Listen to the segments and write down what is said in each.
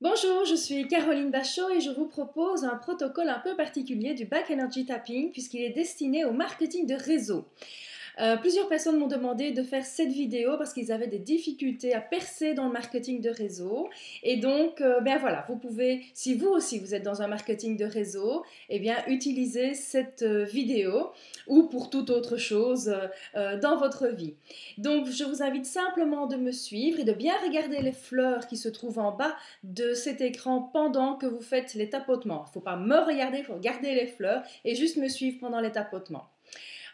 Bonjour, je suis Caroline Bachot et je vous propose un protocole un peu particulier du Back Energy Tapping puisqu'il est destiné au marketing de réseau. Plusieurs personnes m'ont demandé de faire cette vidéo parce qu'ils avaient des difficultés à percer dans le marketing de réseau. Et donc, ben voilà, vous pouvez, si vous aussi vous êtes dans un marketing de réseau, eh bien, utiliser cette vidéo ou pour toute autre chose dans votre vie. Donc, je vous invite simplement de me suivre et de bien regarder les fleurs qui se trouvent en bas de cet écran pendant que vous faites les tapotements. Il ne faut pas me regarder, il faut regarder les fleurs et juste me suivre pendant les tapotements.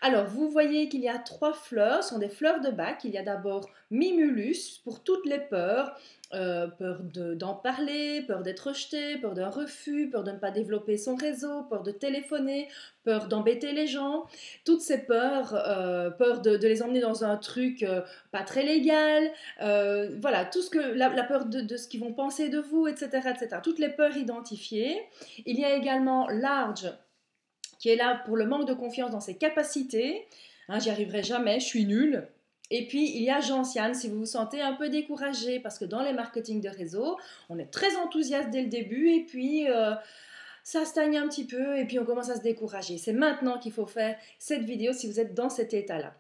Alors, vous voyez qu'il y a trois fleurs, ce sont des fleurs de bac. Il y a d'abord Mimulus pour toutes les peurs. Peur d'en parler, peur d'être rejeté, peur d'un refus, peur de ne pas développer son réseau, peur de téléphoner, peur d'embêter les gens. Toutes ces peurs, peur de les emmener dans un truc pas très légal, voilà, tout ce que la peur de ce qu'ils vont penser de vous, etc., etc. Toutes les peurs identifiées. Il y a également Large qui est là pour le manque de confiance dans ses capacités. Hein, j'y arriverai jamais, je suis nulle. Et puis, il y a Gentiane, si vous vous sentez un peu découragé, parce que dans les marketing de réseau, on est très enthousiaste dès le début, et puis ça stagne un petit peu, et puis on commence à se décourager. C'est maintenant qu'il faut faire cette vidéo si vous êtes dans cet état-là.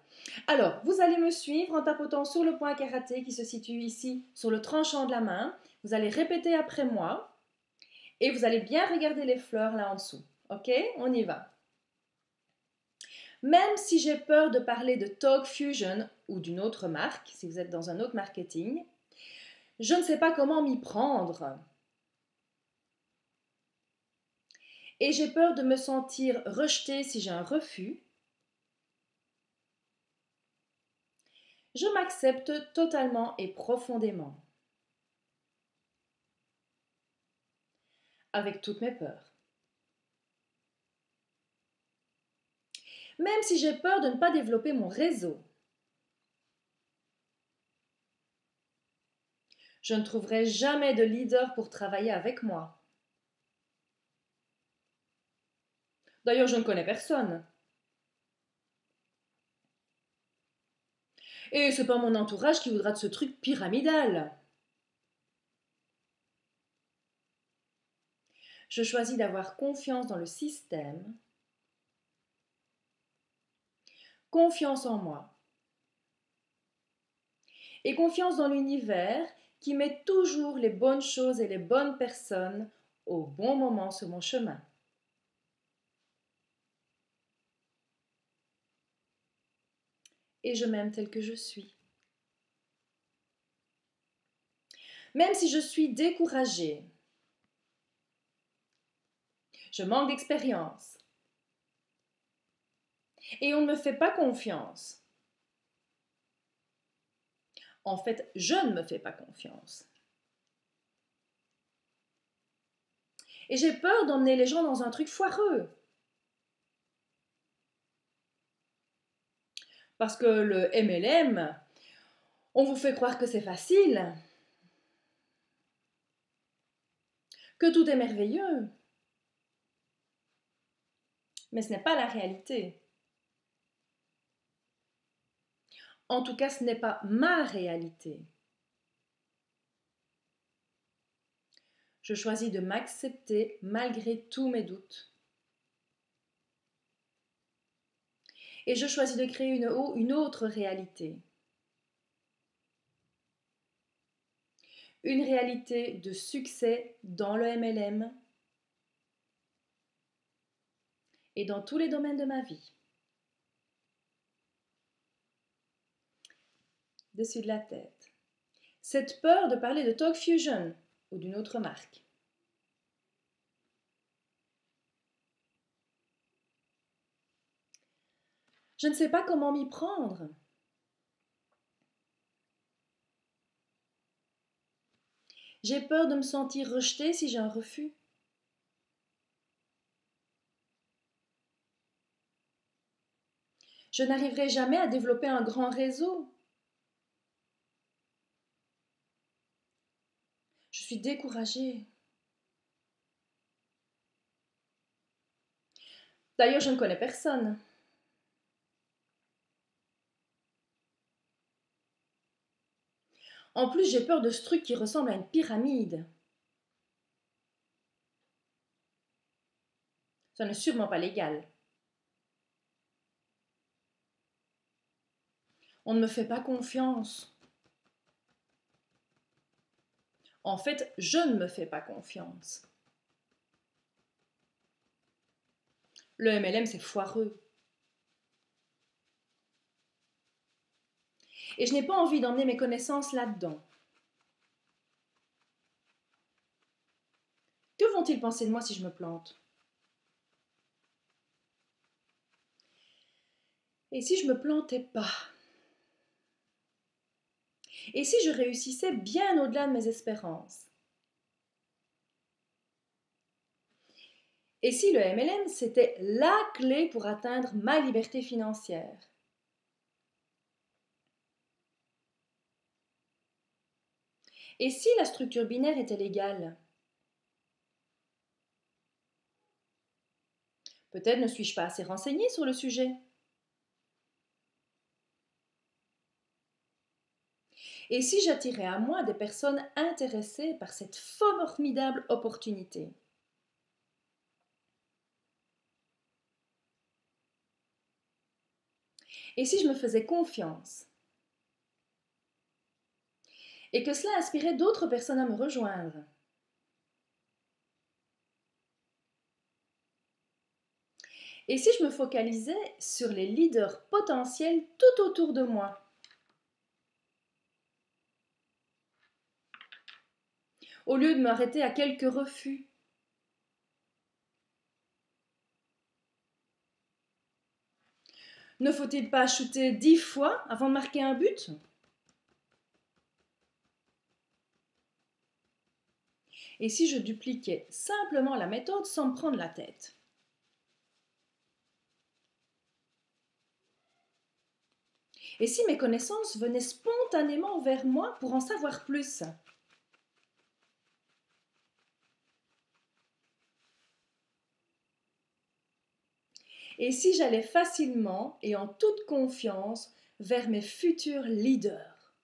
Alors, vous allez me suivre en tapotant sur le point karaté qui se situe ici, sur le tranchant de la main. Vous allez répéter après moi, et vous allez bien regarder les fleurs là en dessous. Ok, on y va. Même si j'ai peur de parler de Talk Fusion ou d'une autre marque, si vous êtes dans un autre marketing, je ne sais pas comment m'y prendre. Et j'ai peur de me sentir rejetée si j'ai un refus. Je m'accepte totalement et profondément, avec toutes mes peurs. Même si j'ai peur de ne pas développer mon réseau, je ne trouverai jamais de leader pour travailler avec moi. D'ailleurs, je ne connais personne. Et c'est pas mon entourage qui voudra de ce truc pyramidal. Je choisis d'avoir confiance dans le système, confiance en moi et confiance dans l'univers qui met toujours les bonnes choses et les bonnes personnes au bon moment sur mon chemin. Et je m'aime tel que je suis. Même si je suis découragée, je manque d'expérience et on ne me fait pas confiance. En fait, je ne me fais pas confiance. Et j'ai peur d'emmener les gens dans un truc foireux. Parce que le MLM, on vous fait croire que c'est facile, que tout est merveilleux. Mais ce n'est pas la réalité. En tout cas, ce n'est pas ma réalité. Je choisis de m'accepter malgré tous mes doutes. Et je choisis de créer une autre réalité. Une réalité de succès dans le MLM et dans tous les domaines de ma vie. Dessus de la tête. Cette peur de parler de Talk Fusion ou d'une autre marque. Je ne sais pas comment m'y prendre. J'ai peur de me sentir rejetée si j'ai un refus. Je n'arriverai jamais à développer un grand réseau. Je suis découragée. D'ailleurs, je ne connais personne. En plus, j'ai peur de ce truc qui ressemble à une pyramide. Ça n'est sûrement pas légal. On ne me fait pas confiance. En fait, je ne me fais pas confiance. Le MLM, c'est foireux. Et je n'ai pas envie d'emmener mes connaissances là-dedans. Que vont-ils penser de moi si je me plante? Et si je me plantais pas? Et si je réussissais bien au-delà de mes espérances? Et si le MLM, c'était la clé pour atteindre ma liberté financière? Et si la structure binaire était légale? Peut-être ne suis-je pas assez renseignée sur le sujet. Et si j'attirais à moi des personnes intéressées par cette formidable opportunité? Et si je me faisais confiance? Et que cela inspirait d'autres personnes à me rejoindre? Et si je me focalisais sur les leaders potentiels tout autour de moi? Au lieu de m'arrêter à quelques refus? Ne faut-il pas shooter 10 fois avant de marquer un but? Et si je dupliquais simplement la méthode sans me prendre la tête? Et si mes connaissances venaient spontanément vers moi pour en savoir plus? Et si j'allais facilement et en toute confiance vers mes futurs leaders?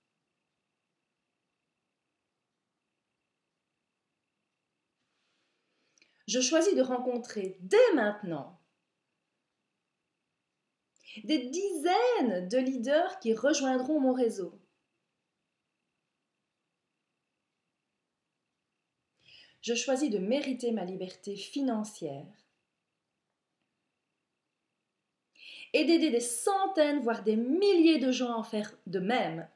Je choisis de rencontrer dès maintenant des dizaines de leaders qui rejoindront mon réseau. Je choisis de mériter ma liberté financière et d'aider des centaines, voire des milliers de gens à en faire de même.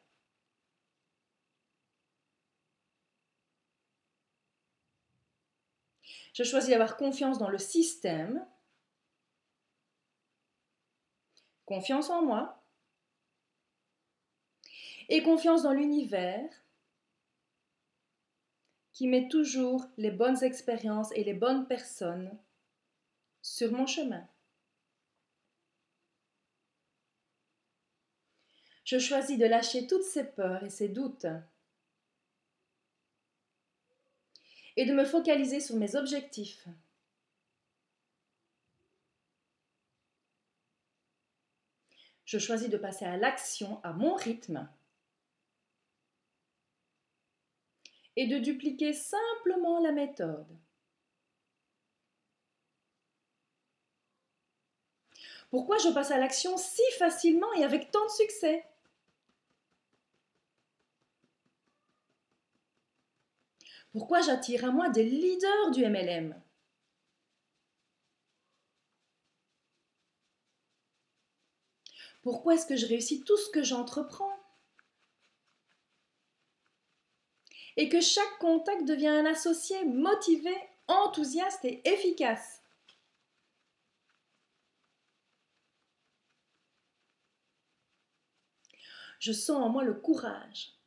Je choisis d'avoir confiance dans le système, confiance en moi et confiance dans l'univers qui met toujours les bonnes expériences et les bonnes personnes sur mon chemin. Je choisis de lâcher toutes ces peurs et ces doutes et de me focaliser sur mes objectifs. Je choisis de passer à l'action à mon rythme et de dupliquer simplement la méthode. Pourquoi je passe à l'action si facilement et avec tant de succès? Pourquoi j'attire à moi des leaders du MLM? Pourquoi est-ce que je réussis tout ce que j'entreprends? Et que chaque contact devient un associé motivé, enthousiaste et efficace? Je sens en moi le courage.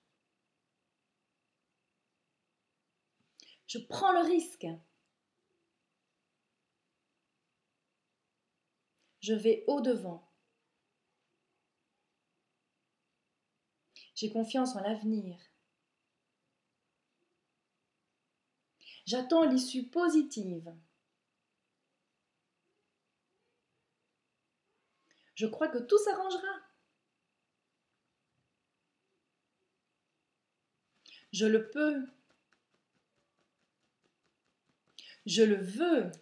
Je prends le risque. Je vais au-devant. J'ai confiance en l'avenir. J'attends l'issue positive. Je crois que tout s'arrangera. Je le peux. Je le veux.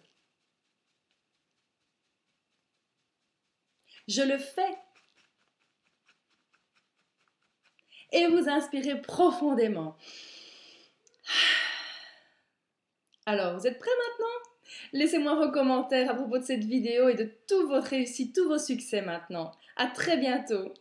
Je le fais. Et vous inspirez profondément. Alors, vous êtes prêts maintenant? Laissez-moi vos commentaires à propos de cette vidéo et de toute votre réussite, tous vos succès maintenant. À très bientôt.